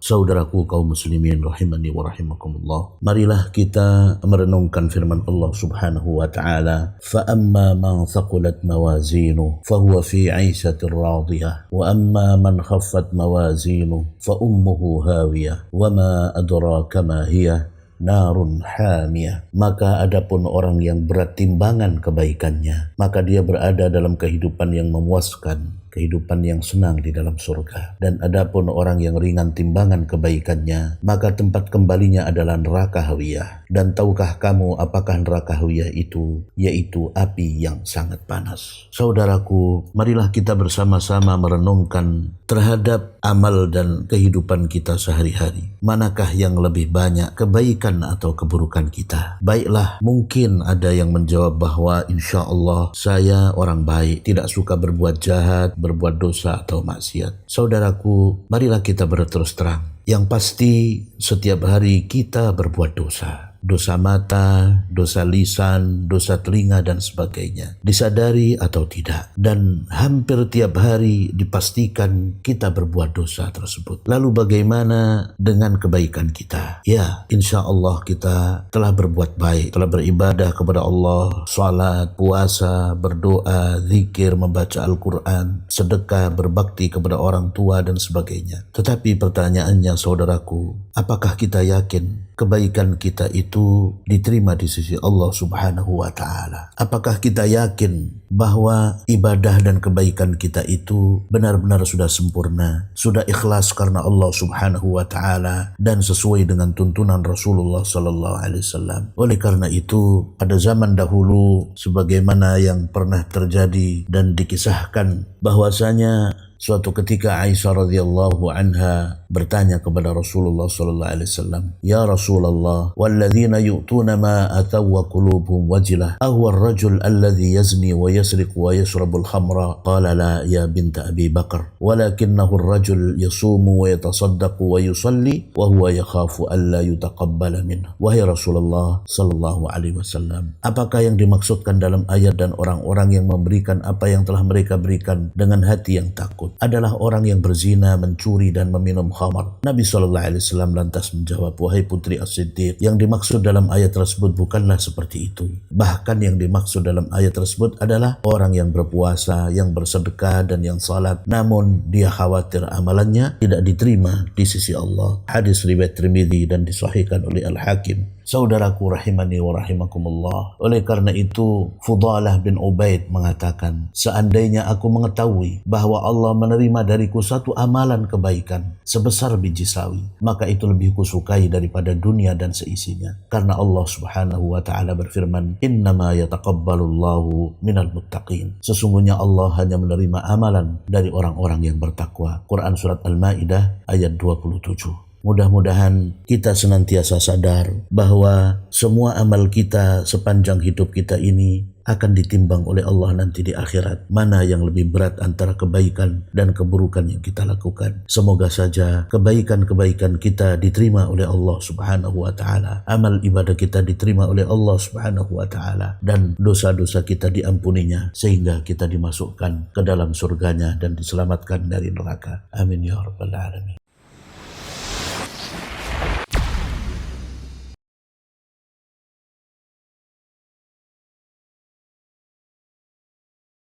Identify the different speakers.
Speaker 1: Saudaraku kaum muslimin rahimani wa rahimakumullah, marilah kita merenungkan firman Allah subhanahu wa ta'ala, fa amma man thaqulat mawazinu fahuwa fi 'aishatir radiyah wa amma man khaffat mawazinu fa ummuhu hawiyah wa ma adraka ma hiya narun hamiyah. Maka adapun orang yang berat timbangan kebaikannya, maka dia berada dalam kehidupan yang memuaskan, kehidupan yang senang di dalam surga. Dan adapun orang yang ringan timbangan kebaikannya, maka tempat kembalinya adalah neraka hawiyah. Dan tahukah kamu apakah neraka hawiyah itu? Yaitu api yang sangat panas. Saudaraku, marilah kita bersama-sama merenungkan terhadap amal dan kehidupan kita sehari-hari. Manakah yang lebih banyak, kebaikan atau keburukan kita? Baiklah, mungkin ada yang menjawab bahwa insya Allah saya orang baik, tidak suka berbuat jahat, berbuat dosa atau maksiat. Saudaraku, marilah kita berterus terang. Yang pasti setiap hari kita berbuat dosa. Dosa mata, dosa lisan, dosa telinga dan sebagainya. Disadari atau tidak. Dan hampir tiap hari dipastikan kita berbuat dosa tersebut. Lalu bagaimana dengan kebaikan kita? Ya, insya Allah kita telah berbuat baik, telah beribadah kepada Allah, salat, puasa, berdoa, zikir, membaca Al-Quran, sedekah, berbakti kepada orang tua dan sebagainya. Tetapi pertanyaannya saudaraku, apakah kita yakin kebaikan kita itu diterima di sisi Allah subhanahu wa ta'ala? Apakah kita yakin bahwa ibadah dan kebaikan kita itu benar-benar sudah sempurna, sudah ikhlas karena Allah subhanahu wa ta'ala dan sesuai dengan tuntunan Rasulullah sallallahu alaihi wasallam? Oleh karena itu, pada zaman dahulu sebagaimana yang pernah terjadi dan dikisahkan bahwasanya suatu ketika Aisyah radhiyallahu anha bertanya kepada Rasulullah sallallahu alaihi wasallam, "Ya Rasulullah, walladzina yu'tuna ma ataw wa qulubuhum wajilah, ahwa ar-rajul alladhi yazni wa yasriq wa yashrabu al-khamra?" Qala la ya binta Abi Bakar, walakinnahu ar-rajul yasumu wa yatasaddaqu wa yusalli wa huwa yakhafu alla yutaqabbala minhu. Wahai Rasulullah sallallahu alaihi wasallam, apakah yang dimaksudkan dalam ayat dan orang-orang yang memberikan apa yang telah mereka berikan dengan hati yang takut adalah orang yang berzina, mencuri dan meminum khamar? Nabi SAW lantas menjawab, wahai putri As-Siddiq, yang dimaksud dalam ayat tersebut bukanlah seperti itu. Bahkan yang dimaksud dalam ayat tersebut adalah orang yang berpuasa, yang bersedekah dan yang salat, namun dia khawatir amalannya tidak diterima di sisi Allah. Hadis riwayat Tirmidzi dan disahihkan oleh Al-Hakim. Saudaraku rahimani wa rahimakumullah, oleh karena itu Fudalah bin Ubaid mengatakan, seandainya aku mengetahui bahwa Allah menerima dariku satu amalan kebaikan sebesar biji sawi, maka itu lebih kusukai daripada dunia dan seisinya. Karena Allah subhanahu wa ta'ala berfirman, innama yataqabbalullahu minal muttaqin, sesungguhnya Allah hanya menerima amalan dari orang-orang yang bertakwa. Quran surat Al-Maidah ayat 27. Mudah-mudahan kita senantiasa sadar bahwa semua amal kita sepanjang hidup kita ini akan ditimbang oleh Allah nanti di akhirat. Mana yang lebih berat antara kebaikan dan keburukan yang kita lakukan. Semoga saja kebaikan-kebaikan kita diterima oleh Allah subhanahu wa ta'ala. Amal ibadah kita diterima oleh Allah subhanahu wa ta'ala. Dan dosa-dosa kita diampuninya sehingga kita dimasukkan ke dalam surganya dan diselamatkan dari neraka. Amin ya rabbal alamin.